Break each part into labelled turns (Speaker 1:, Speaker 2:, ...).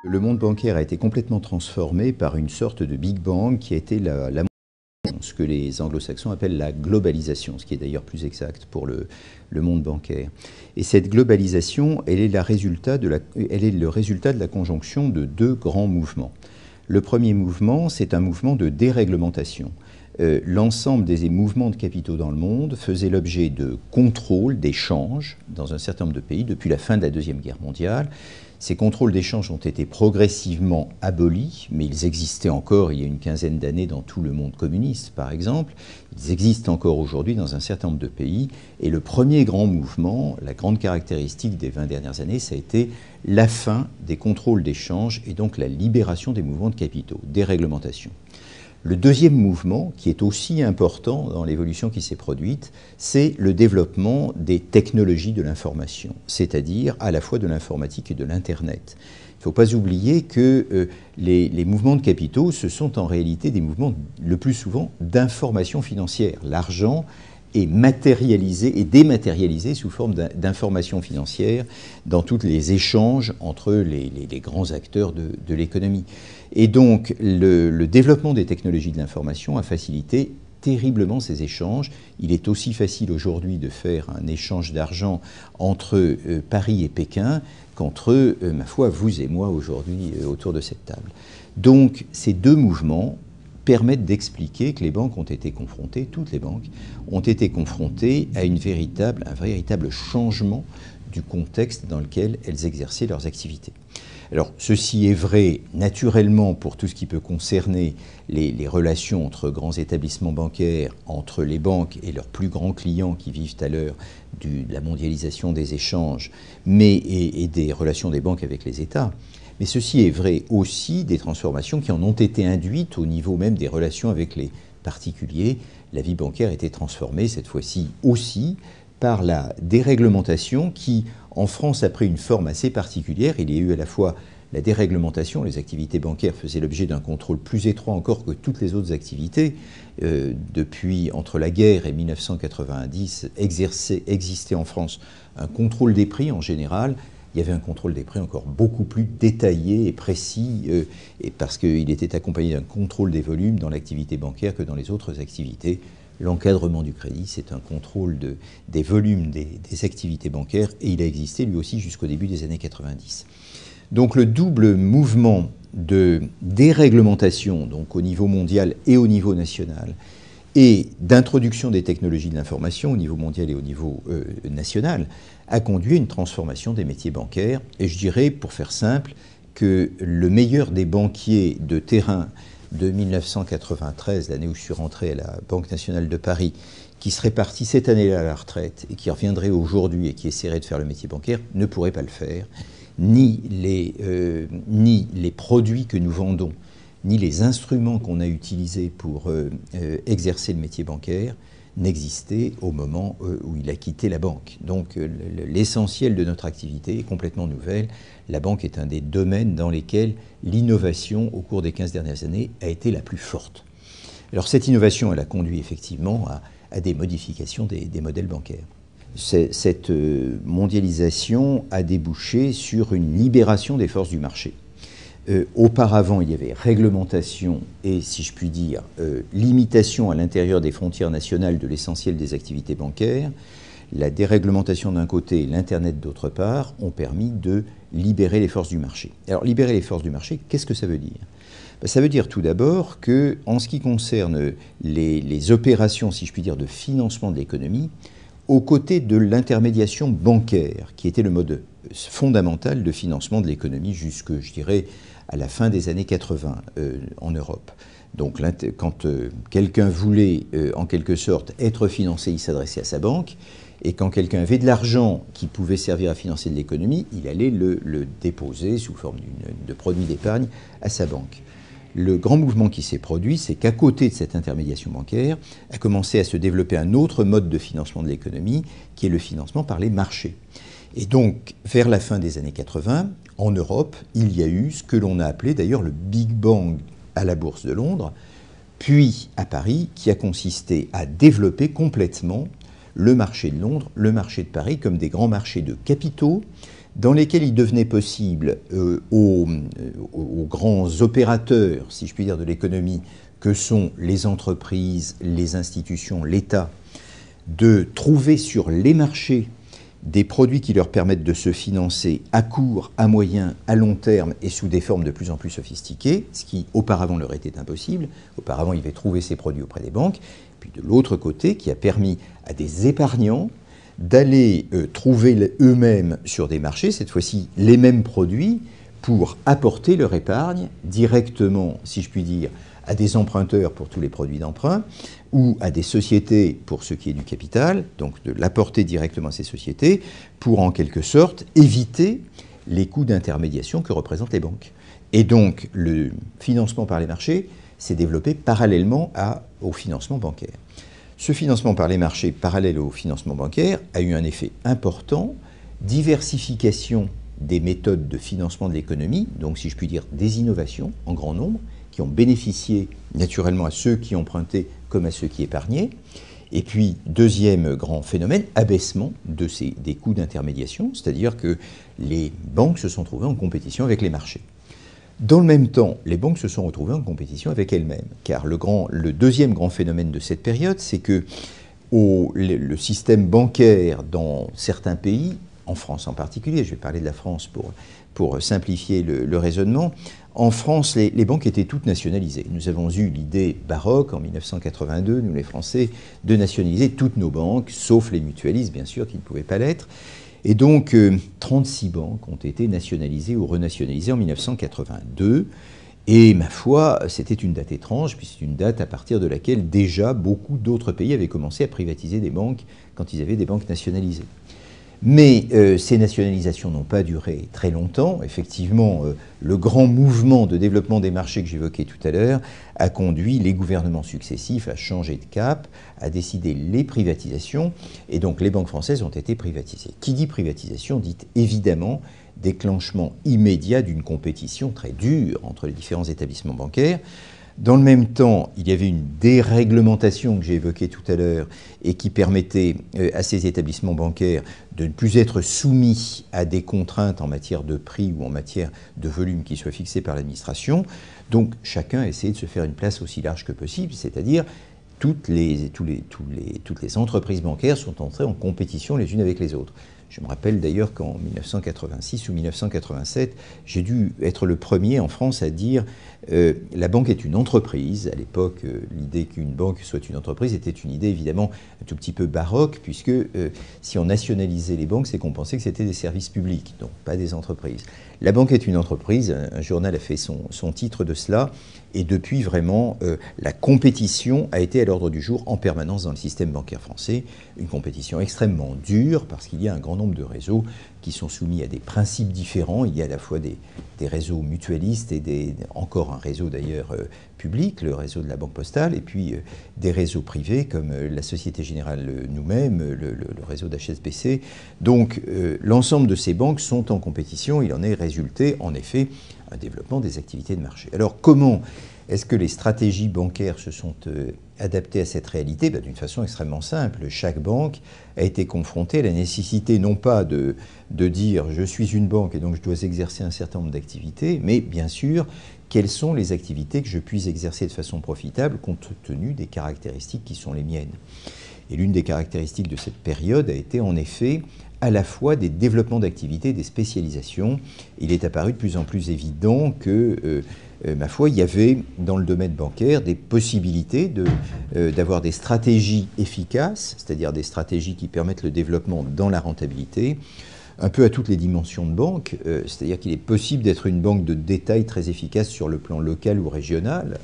Speaker 1: Le monde bancaire a été complètement transformé par une sorte de Big Bang qui a été ce que les anglo-saxons appellent la globalisation, ce qui est d'ailleurs plus exact pour le monde bancaire. Et cette globalisation, elle est le résultat de la conjonction de deux grands mouvements. Le premier mouvement, c'est un mouvement de déréglementation. L'ensemble des mouvements de capitaux dans le monde faisaient l'objet de contrôles d'échanges dans un certain nombre de pays depuis la fin de la Deuxième Guerre mondiale. Ces contrôles d'échange ont été progressivement abolis, mais ils existaient encore il y a une quinzaine d'années dans tout le monde communiste, par exemple. Ils existent encore aujourd'hui dans un certain nombre de pays. Et le premier grand mouvement, la grande caractéristique des 20 dernières années, ça a été la fin des contrôles d'échange et donc la libération des mouvements de capitaux, déréglementation. Le deuxième mouvement, qui est aussi important dans l'évolution qui s'est produite, c'est le développement des technologies de l'information, c'est-à-dire à la fois de l'informatique et de l'Internet. Il ne faut pas oublier que les mouvements de capitaux, ce sont en réalité des mouvements le plus souvent d'information financière. L'argent est matérialisé et dématérialisé sous forme d'informations financières dans tous les échanges entre les grands acteurs de l'économie. Et donc, le développement des technologies de l'information a facilité terriblement ces échanges. Il est aussi facile aujourd'hui de faire un échange d'argent entre Paris et Pékin qu'entre, ma foi, vous et moi aujourd'hui autour de cette table. Donc, ces deux mouvements permettent d'expliquer que les banques ont été confrontées, toutes les banques, ont été confrontées à un véritable changement du contexte dans lequel elles exerçaient leurs activités. Alors, ceci est vrai naturellement pour tout ce qui peut concerner les relations entre grands établissements bancaires, entre les banques et leurs plus grands clients qui vivent à l'heure de la mondialisation des échanges, et des relations des banques avec les États. Mais ceci est vrai aussi des transformations qui en ont été induites au niveau même des relations avec les particuliers. La vie bancaire a été transformée cette fois-ci aussi par la déréglementation qui, en France, a pris une forme assez particulière. Il y a eu à la fois la déréglementation, les activités bancaires faisaient l'objet d'un contrôle plus étroit encore que toutes les autres activités. Depuis, entre la guerre et 1990, existait en France un contrôle des prix en général. Il y avait un contrôle des prix encore beaucoup plus détaillé et précis, parce qu'il était accompagné d'un contrôle des volumes dans l'activité bancaire que dans les autres activités. L'encadrement du crédit, c'est un contrôle des volumes des activités bancaires, et il a existé lui aussi jusqu'au début des années 90. Donc le double mouvement de déréglementation, donc au niveau mondial et au niveau national, et d'introduction des technologies de l'information au niveau mondial et au niveau national, a conduit à une transformation des métiers bancaires. Et je dirais, pour faire simple, que le meilleur des banquiers de terrain de 1993, l'année où je suis rentré à la Banque nationale de Paris, qui serait parti cette année-là à la retraite et qui reviendrait aujourd'hui et qui essaierait de faire le métier bancaire, ne pourrait pas le faire. Ni les produits que nous vendons, ni les instruments qu'on a utilisés pour exercer le métier bancaire n'existaient au moment où il a quitté la banque. Donc l'essentiel de notre activité est complètement nouvelle. La banque est un des domaines dans lesquels l'innovation au cours des 15 dernières années a été la plus forte. Alors cette innovation, elle a conduit effectivement à des modifications des modèles bancaires. Cette mondialisation a débouché sur une libération des forces du marché. Auparavant, il y avait réglementation et, si je puis dire, limitation à l'intérieur des frontières nationales de l'essentiel des activités bancaires. La déréglementation d'un côté et l'Internet d'autre part ont permis de libérer les forces du marché. Alors, libérer les forces du marché, qu'est-ce que ça veut dire ? Ça veut dire tout d'abord que, en ce qui concerne les opérations, si je puis dire, de financement de l'économie, aux côtés de l'intermédiation bancaire, qui était le mode fondamental de financement de l'économie jusque, je dirais, à la fin des années 80 en Europe. Donc quand quelqu'un voulait, en quelque sorte, être financé, il s'adressait à sa banque, et quand quelqu'un avait de l'argent qui pouvait servir à financer de l'économie, il allait le déposer sous forme de produit d'épargne à sa banque. Le grand mouvement qui s'est produit, c'est qu'à côté de cette intermédiation bancaire, a commencé à se développer un autre mode de financement de l'économie, qui est le financement par les marchés. Et donc, vers la fin des années 80, en Europe, il y a eu ce que l'on a appelé d'ailleurs le Big Bang à la Bourse de Londres, puis à Paris, qui a consisté à développer complètement le marché de Londres, le marché de Paris, comme des grands marchés de capitaux, dans lesquels il devenait possible aux grands opérateurs, si je puis dire, de l'économie, que sont les entreprises, les institutions, l'État, de trouver sur les marchés des produits qui leur permettent de se financer à court, à moyen, à long terme et sous des formes de plus en plus sophistiquées, ce qui auparavant leur était impossible. Auparavant, ils devaient trouver ces produits auprès des banques. Puis de l'autre côté, qui a permis à des épargnants d'aller trouver eux-mêmes sur des marchés, cette fois-ci les mêmes produits, pour apporter leur épargne directement, si je puis dire, à des emprunteurs pour tous les produits d'emprunt, ou à des sociétés pour ce qui est du capital, donc de l'apporter directement à ces sociétés, pour en quelque sorte éviter les coûts d'intermédiation que représentent les banques. Et donc le financement par les marchés s'est développé parallèlement au financement bancaire. Ce financement par les marchés parallèle au financement bancaire a eu un effet important, diversification des méthodes de financement de l'économie, donc si je puis dire des innovations en grand nombre, qui ont bénéficié naturellement à ceux qui empruntaient comme à ceux qui épargnaient. Et puis, deuxième grand phénomène, abaissement des coûts d'intermédiation, c'est-à-dire que les banques se sont trouvées en compétition avec les marchés. Dans le même temps, les banques se sont retrouvées en compétition avec elles-mêmes, car le deuxième grand phénomène de cette période, c'est que le système bancaire dans certains pays, en France en particulier, je vais parler de la France pour simplifier le raisonnement, en France, les banques étaient toutes nationalisées. Nous avons eu l'idée baroque, en 1982, nous les Français, de nationaliser toutes nos banques, sauf les mutualistes, bien sûr, qui ne pouvaient pas l'être. Et donc, 36 banques ont été nationalisées ou renationalisées en 1982. Et ma foi, c'était une date étrange, puis c'est une date à partir de laquelle déjà beaucoup d'autres pays avaient commencé à privatiser des banques quand ils avaient des banques nationalisées. Mais ces nationalisations n'ont pas duré très longtemps. Effectivement, le grand mouvement de développement des marchés que j'évoquais tout à l'heure a conduit les gouvernements successifs à changer de cap, à décider les privatisations, et donc les banques françaises ont été privatisées. Qui dit privatisation dit évidemment déclenchement immédiat d'une compétition très dure entre les différents établissements bancaires. Dans le même temps, il y avait une déréglementation que j'ai évoquée tout à l'heure et qui permettait à ces établissements bancaires de ne plus être soumis à des contraintes en matière de prix ou en matière de volume qui soient fixées par l'administration. Donc chacun a essayé de se faire une place aussi large que possible, c'est-à-dire toutes les entreprises bancaires sont entrées en compétition les unes avec les autres. Je me rappelle d'ailleurs qu'en 1986 ou 1987, j'ai dû être le premier en France à dire la banque est une entreprise. À l'époque, l'idée qu'une banque soit une entreprise était une idée évidemment un tout petit peu baroque, puisque si on nationalisait les banques, c'est qu'on pensait que c'était des services publics, donc pas des entreprises. La banque est une entreprise, un journal a fait son titre de cela, et depuis vraiment, la compétition a été à l'ordre du jour en permanence dans le système bancaire français, une compétition extrêmement dure, parce qu'il y a un grand nombre de réseaux qui sont soumis à des principes différents. Il y a à la fois des réseaux mutualistes et encore un réseau d'ailleurs public, le réseau de la Banque Postale, et puis des réseaux privés comme la Société Générale nous-mêmes, le réseau d'HSBC. Donc l'ensemble de ces banques sont en compétition. Il en est résulté en effet un développement des activités de marché. Alors comment est-ce que les stratégies bancaires se sont adaptées à cette réalité? D'une façon extrêmement simple. Chaque banque a été confrontée à la nécessité non pas de dire je suis une banque et donc je dois exercer un certain nombre d'activités, mais bien sûr quelles sont les activités que je puis exercer de façon profitable compte tenu des caractéristiques qui sont les miennes. Et l'une des caractéristiques de cette période a été en effet à la fois des développements d'activités, des spécialisations. Il est apparu de plus en plus évident que ma foi, il y avait dans le domaine bancaire des possibilités d'avoir des stratégies efficaces, c'est-à-dire des stratégies qui permettent le développement dans la rentabilité, un peu à toutes les dimensions de banque, c'est-à-dire qu'il est possible d'être une banque de détail très efficace sur le plan local ou régional.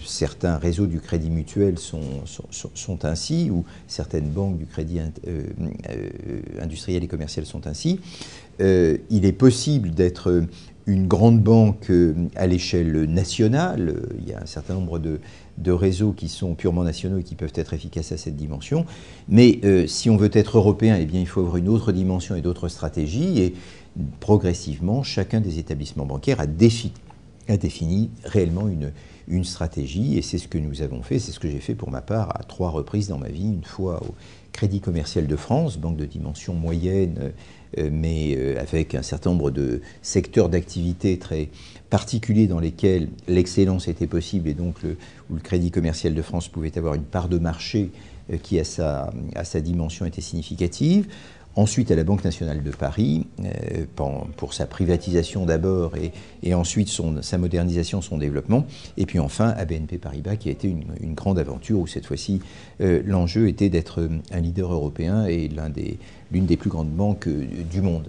Speaker 1: Certains réseaux du crédit mutuel sont ainsi, ou certaines banques du crédit industriel et commercial sont ainsi. Il est possible d'être une grande banque à l'échelle nationale. Il y a un certain nombre de réseaux qui sont purement nationaux et qui peuvent être efficaces à cette dimension. Mais si on veut être européen, eh bien, il faut avoir une autre dimension et d'autres stratégies. Et progressivement, chacun des établissements bancaires a a défini réellement une stratégie, et c'est ce que nous avons fait, c'est ce que j'ai fait pour ma part à 3 reprises dans ma vie, une fois au Crédit Commercial de France, banque de dimension moyenne, mais avec un certain nombre de secteurs d'activité très particuliers dans lesquels l'excellence était possible, et donc où le Crédit Commercial de France pouvait avoir une part de marché qui, à sa dimension, était significative. Ensuite à la Banque nationale de Paris, pour sa privatisation d'abord, et ensuite sa modernisation, son développement. Et puis enfin à BNP Paribas, qui a été une grande aventure, où cette fois-ci l'enjeu était d'être un leader européen et l'une des plus grandes banques du monde.